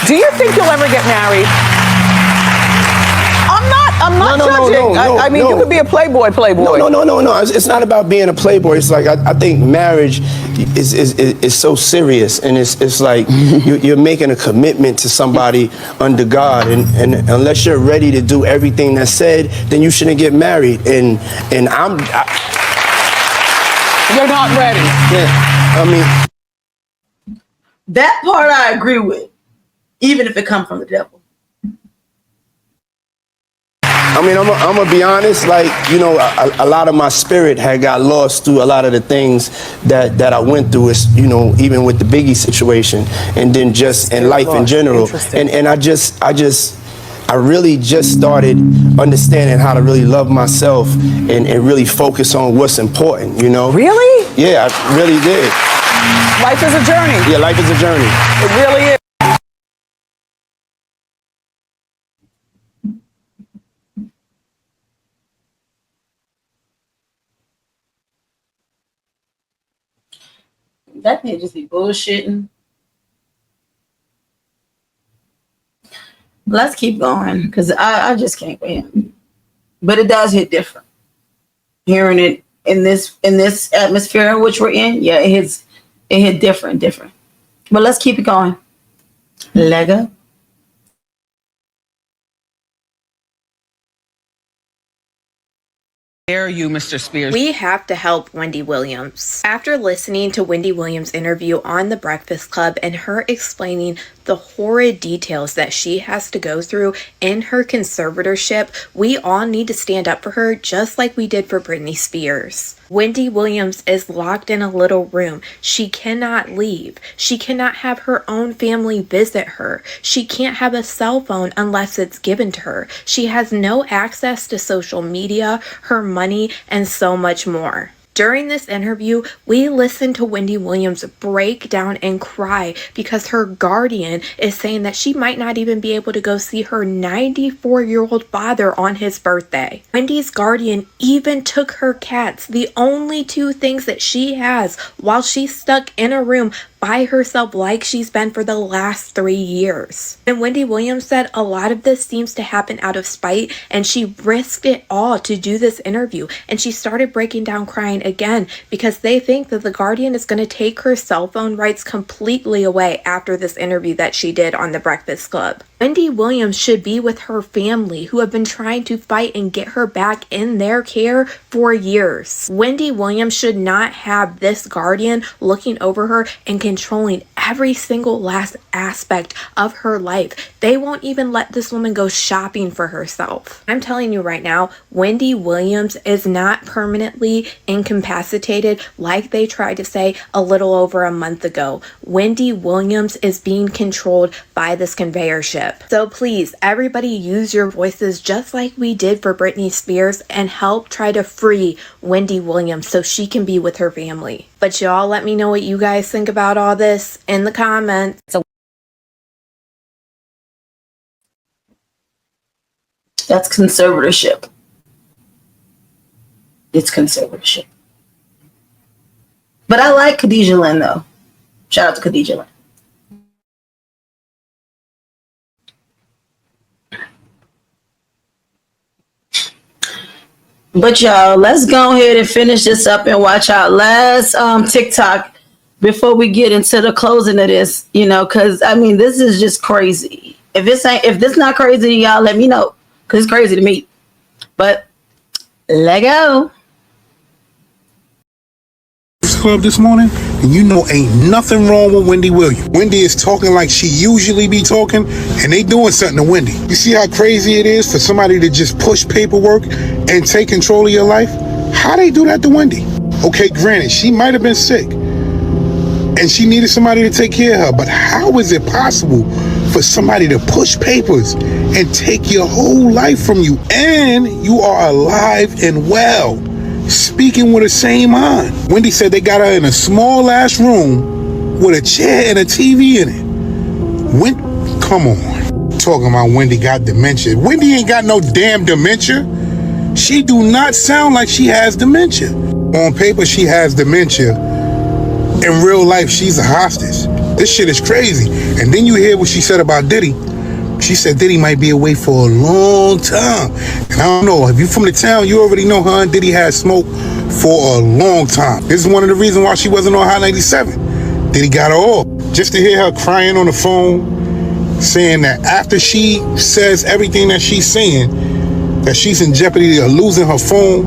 Do you think you'll ever get married? I'm not judging. I mean, you could be a playboy. No. It's not about being a playboy. It's like, I think marriage is so serious, and it's like you're making a commitment to somebody under God, and unless you're ready to do everything that's said, then you shouldn't get married. And you're not ready. Yeah, I mean, that part I agree with, even if it comes from the devil. I mean, I'm gonna be honest, like, a lot of my spirit had got lost through a lot of the things that I went through, even with the Biggie situation, and then just in life in general. And I really just started understanding how to really love myself and really focus on what's important, Really? Yeah, I really did. Life is a journey. Yeah, life is a journey. It really is. That may just be bullshitting. Let's keep going, because I just can't win. But it does hit different. Hearing it in this atmosphere in which we're in, yeah, it hit different. But let's keep it going. Lego. Dare you, Mr. Spears? We have to help Wendy Williams. After listening to Wendy Williams' interview on The Breakfast Club and her explaining the horrid details that she has to go through in her conservatorship, we all need to stand up for her just like we did for Britney Spears. Wendy Williams is locked in a little room. She cannot leave. She cannot have her own family visit her. She can't have a cell phone unless it's given to her. She has no access to social media, her money, and so much more. During this interview, we listened to Wendy Williams break down and cry because her guardian is saying that she might not even be able to go see her 94-year-old father on his birthday. Wendy's guardian even took her cats, the only two things that she has, while she's stuck in a room by herself like she's been for the last 3 years. And Wendy Williams said a lot of this seems to happen out of spite, and she risked it all to do this interview. And she started breaking down crying again because they think that the Guardian is going to take her cell phone rights completely away after this interview that she did on The Breakfast Club. Wendy Williams should be with her family, who have been trying to fight and get her back in their care for years. Wendy Williams should not have this guardian looking over her and controlling every single last aspect of her life. They won't even let this woman go shopping for herself. I'm telling you right now, Wendy Williams is not permanently incapacitated like they tried to say a little over a month ago. Wendy Williams is being controlled by this conveyor ship. So please, everybody, use your voices just like we did for Britney Spears and help try to free Wendy Williams so she can be with her family. But y'all let me know what you guys think about all this in the comments. That's conservatorship. It's conservatorship. But I like Khadijah Lynn, though. Shout out to Khadijah Lynn. But y'all, let's go ahead and finish this up and watch our last TikTok before we get into the closing of this, because I mean, this is just crazy. If this not crazy to y'all, let me know, because it's crazy to me. But let go. Club this morning, and you know ain't nothing wrong with Wendy Williams. Wendy is talking like she usually be talking, and they doing something to Wendy. You see how crazy it is for somebody to just push paperwork and take control of your life? How they do that to Wendy? Okay, granted, she might have been sick, and she needed somebody to take care of her, but how is it possible for somebody to push papers and take your whole life from you, and you are alive and well, speaking with the same mind? Wendy said they got her in a small ass room with a chair and a TV in it. Come on. Talking about Wendy got dementia. Wendy ain't got no damn dementia. She do not sound like she has dementia. On paper, she has dementia. In real life, she's a hostage. This shit is crazy. And then you hear what she said about Diddy. She said Diddy might be away for a long time. And I don't know, if you from the town, you already know her and Diddy had smoke for a long time. This is one of the reasons why she wasn't on Hot 97. Diddy got her off. Just to hear her crying on the phone, saying that after she says everything that she's saying, that she's in jeopardy of losing her phone,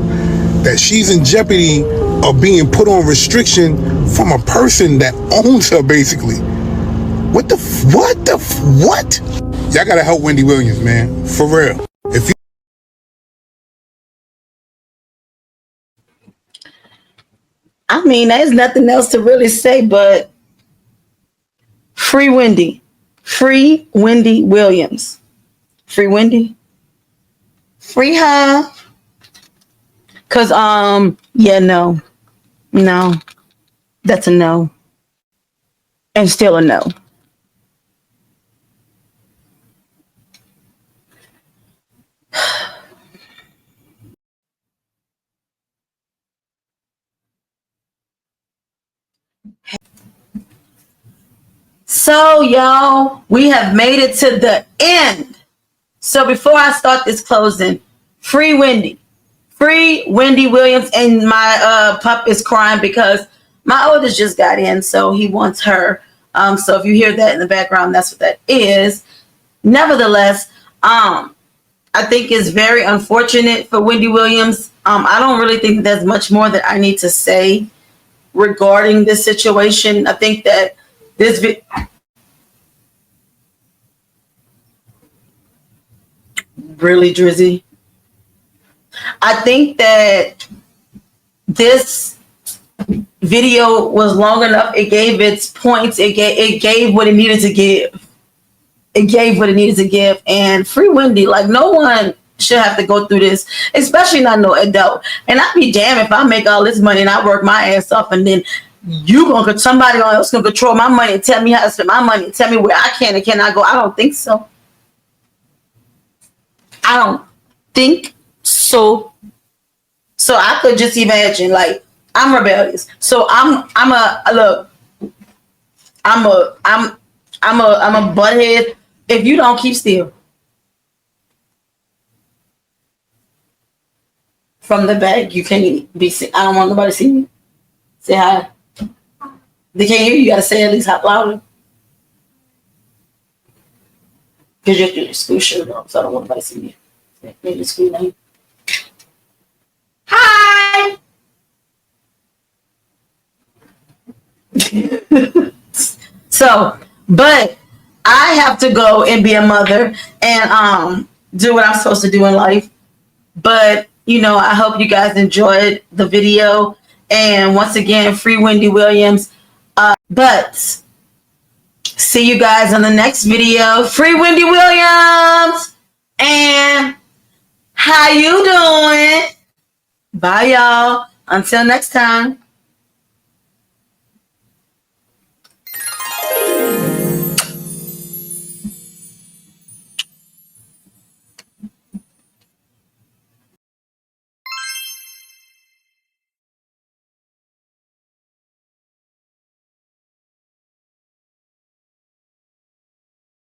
that she's in jeopardy of being put on restriction from a person that owns her, basically. What? Y'all gotta help Wendy Williams, man. For real. If you I mean, there's nothing else to really say but free Wendy. Free Wendy Williams. Free Wendy. Free her. Cause yeah, no. That's a no. And still a no. So, y'all, we have made it to the end. So before I start this closing, free Wendy. Free Wendy Williams. And my pup is crying because my oldest just got in, so he wants her. So if you hear that in the background, that's what that is. Nevertheless, I think it's very unfortunate for Wendy Williams. I don't really think there's much more that I need to say regarding this situation. I think that this really Drizzy. I think that this video was long enough. It gave its points. It gave what it needed to give. It gave what it needed to give. And free Wendy. Like, no one should have to go through this, especially not no adult. And I'd be damned if I make all this money and I work my ass off, and then somebody else gonna control my money and tell me how to spend my money and tell me where I can and cannot go. I don't think so. I don't think so. So I could just imagine, like, I'm rebellious. So I'm a butthead if you don't keep still. From the back, you can't be seen. I don't want nobody to see me. Say hi. They can't hear you. You gotta say at least louder. Because you have to do your school shirt on, so I don't want nobody to see me. Maybe the school name. Hi. So, but I have to go and be a mother and do what I'm supposed to do in life. But I hope you guys enjoyed the video. And once again, free Wendy Williams. But see you guys on the next video. Free Wendy Williams. And how you doing? Bye, y'all. Until next time.